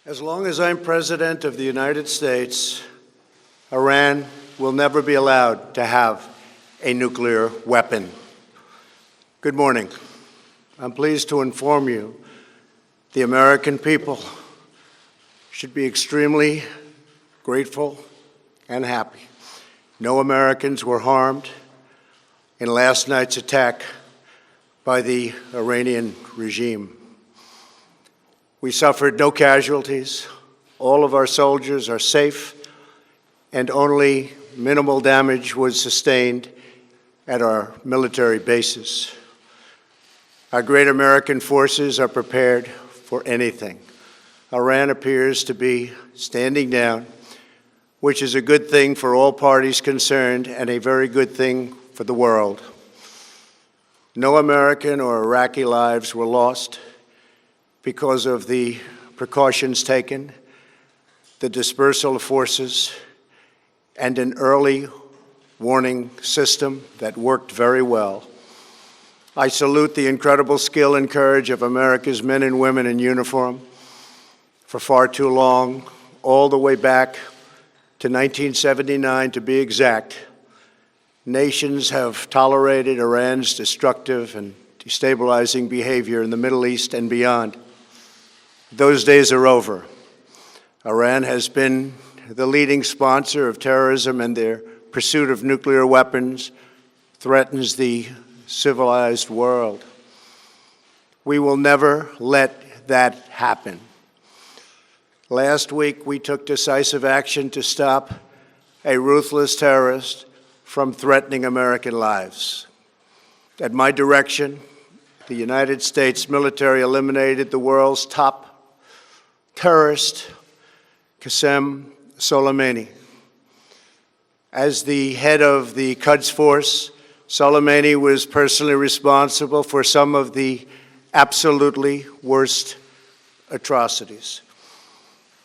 As long as I'm President of the United States, Iran will never be allowed to have a nuclear weapon. Good morning. I'm pleased to inform you the American people should be extremely grateful and happy. No Americans were harmed in last night's attack by the Iranian regime. We suffered no casualties. All of our soldiers are safe, and only minimal damage was sustained at our military bases. Our great American forces are prepared for anything. Iran appears to be standing down, which is a good thing for all parties concerned and a very good thing for the world. No American or Iraqi lives were lost because of the precautions taken, the dispersal of forces, and an early warning system that worked very well. I salute the incredible skill and courage of America's men and women in uniform. For far too long, all the way back to 1979 to be exact, nations have tolerated Iran's destructive and destabilizing behavior in the Middle East and beyond. Those days are over. Iran has been the leading sponsor of terrorism, and their pursuit of nuclear weapons threatens the civilized world. We will never let that happen. Last week, we took decisive action to stop a ruthless terrorist from threatening American lives. At my direction, the United States military eliminated the world's top terrorist, Qasem Soleimani. As the head of the Quds Force, Soleimani was personally responsible for some of the absolutely worst atrocities.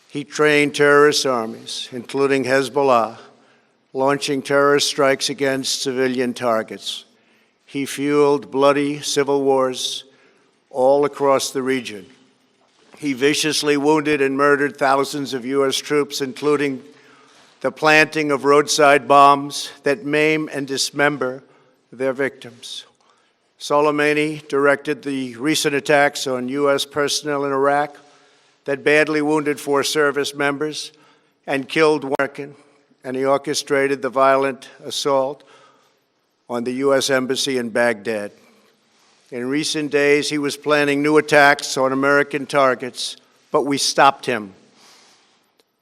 He trained terrorist armies, including Hezbollah, launching terrorist strikes against civilian targets. He fueled bloody civil wars all across the region. He viciously wounded and murdered thousands of U.S. troops, including the planting of roadside bombs that maim and dismember their victims. Soleimani directed the recent attacks on U.S. personnel in Iraq that badly wounded 4 service members and killed one American, and he orchestrated the violent assault on the U.S. Embassy in Baghdad. In recent days, he was planning new attacks on American targets, but we stopped him.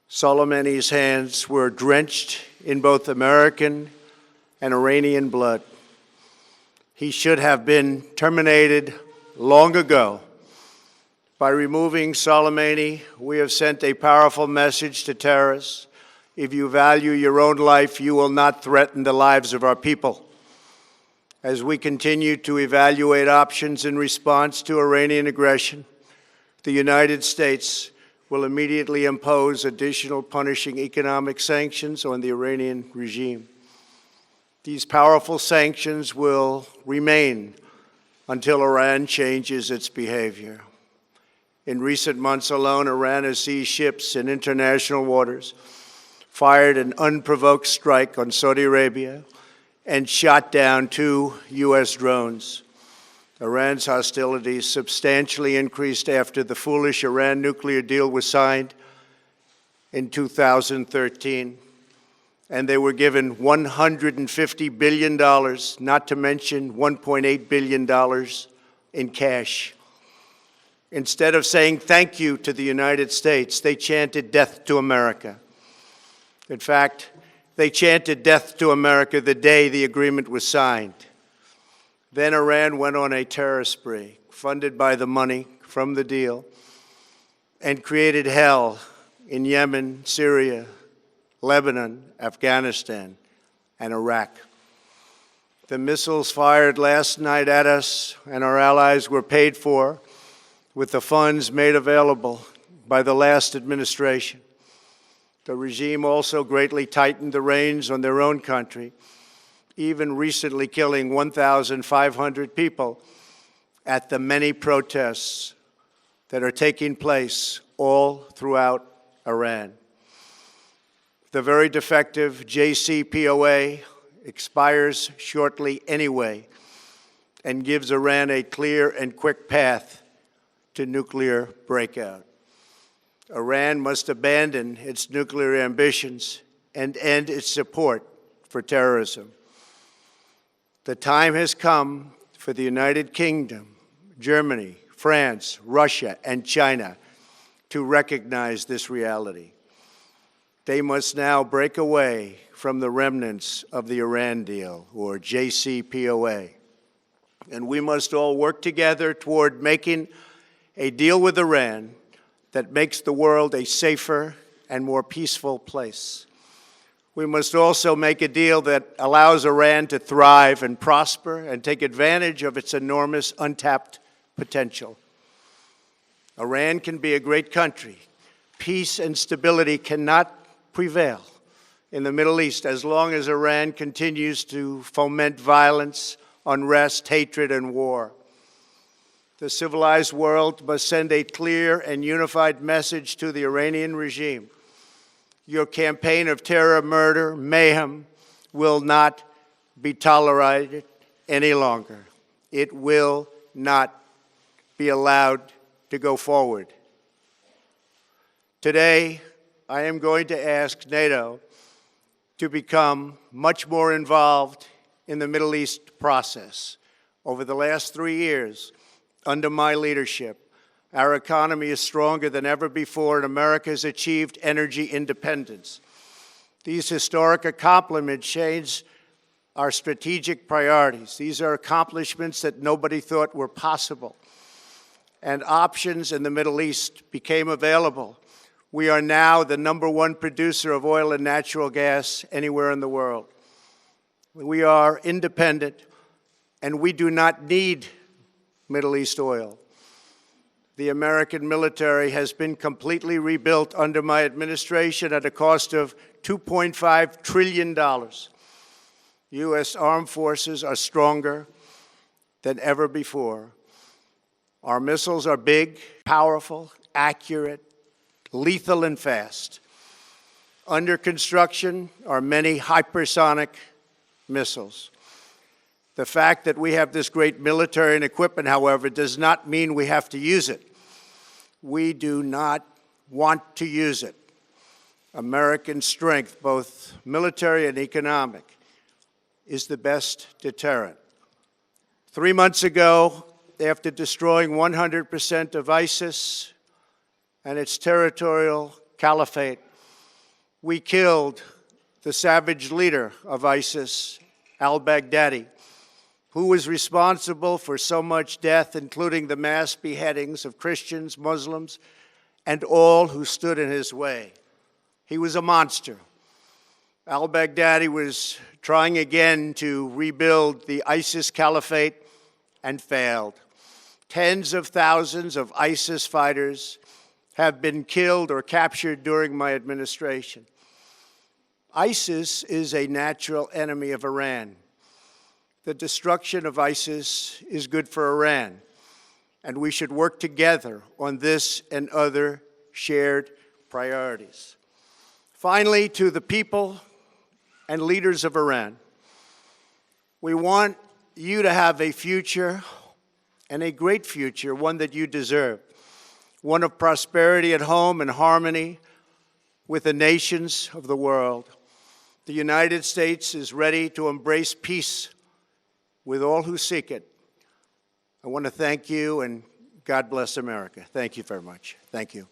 Soleimani's hands were drenched in both American and Iranian blood. He should have been terminated long ago. By removing Soleimani, we have sent a powerful message to terrorists. If you value your own life, you will not threaten the lives of our people. As we continue to evaluate options in response to Iranian aggression, the United States will immediately impose additional punishing economic sanctions on the Iranian regime. These powerful sanctions will remain until Iran changes its behavior. In recent months alone, Iran has seized ships in international waters, fired an unprovoked strike on Saudi Arabia, and shot down 2 U.S. drones. Iran's hostilities substantially increased after the foolish Iran nuclear deal was signed in 2013, and they were given $150 billion, not to mention $1.8 billion in cash. Instead of saying thank you to the United States, they chanted death to America. In fact, they chanted death to America the day the agreement was signed. Then Iran went on a terror spree, funded by the money from the deal, and created hell in Yemen, Syria, Lebanon, Afghanistan, and Iraq. The missiles fired last night at us and our allies were paid for with the funds made available by the last administration. The regime also greatly tightened the reins on their own country, even recently killing 1,500 people at the many protests that are taking place all throughout Iran. The very defective JCPOA expires shortly anyway and gives Iran a clear and quick path to nuclear breakout. Iran must abandon its nuclear ambitions and end its support for terrorism. The time has come for the United Kingdom, Germany, France, Russia, and China to recognize this reality. They must now break away from the remnants of the Iran deal, or JCPOA. And we must all work together toward making a deal with Iran that makes the world a safer and more peaceful place. We must also make a deal that allows Iran to thrive and prosper and take advantage of its enormous untapped potential. Iran can be a great country. Peace and stability cannot prevail in the Middle East as long as Iran continues to foment violence, unrest, hatred, and war. The civilized world must send a clear and unified message to the Iranian regime. Your campaign of terror, murder, mayhem will not be tolerated any longer. It will not be allowed to go forward. Today, I am going to ask NATO to become much more involved in the Middle East process. Over the last 3 years, under my leadership, our economy is stronger than ever before, and America has achieved energy independence. These historic accomplishments change our strategic priorities. These are accomplishments that nobody thought were possible. And options in the Middle East became available. We are now the #1 producer of oil and natural gas anywhere in the world. We are independent, and we do not need Middle East oil. The American military has been completely rebuilt under my administration at a cost of $2.5 trillion. U.S. armed forces are stronger than ever before. Our missiles are big, powerful, accurate, lethal, and fast. Under construction are many hypersonic missiles. The fact that we have this great military and equipment, however, does not mean we have to use it. We do not want to use it. American strength, both military and economic, is the best deterrent. 3 months ago, after destroying 100% of ISIS and its territorial caliphate, we killed the savage leader of ISIS, al-Baghdadi, who was responsible for so much death, including the mass beheadings of Christians, Muslims, and all who stood in his way. He was a monster. Al-Baghdadi was trying again to rebuild the ISIS caliphate and failed. Tens of thousands of ISIS fighters have been killed or captured during my administration. ISIS is a natural enemy of Iran. The destruction of ISIS is good for Iran, and we should work together on this and other shared priorities. Finally, to the people and leaders of Iran, we want you to have a future, and a great future, one that you deserve, one of prosperity at home and harmony with the nations of the world. The United States is ready to embrace peace with all who seek it. I want to thank you, and God bless America. Thank you very much. Thank you.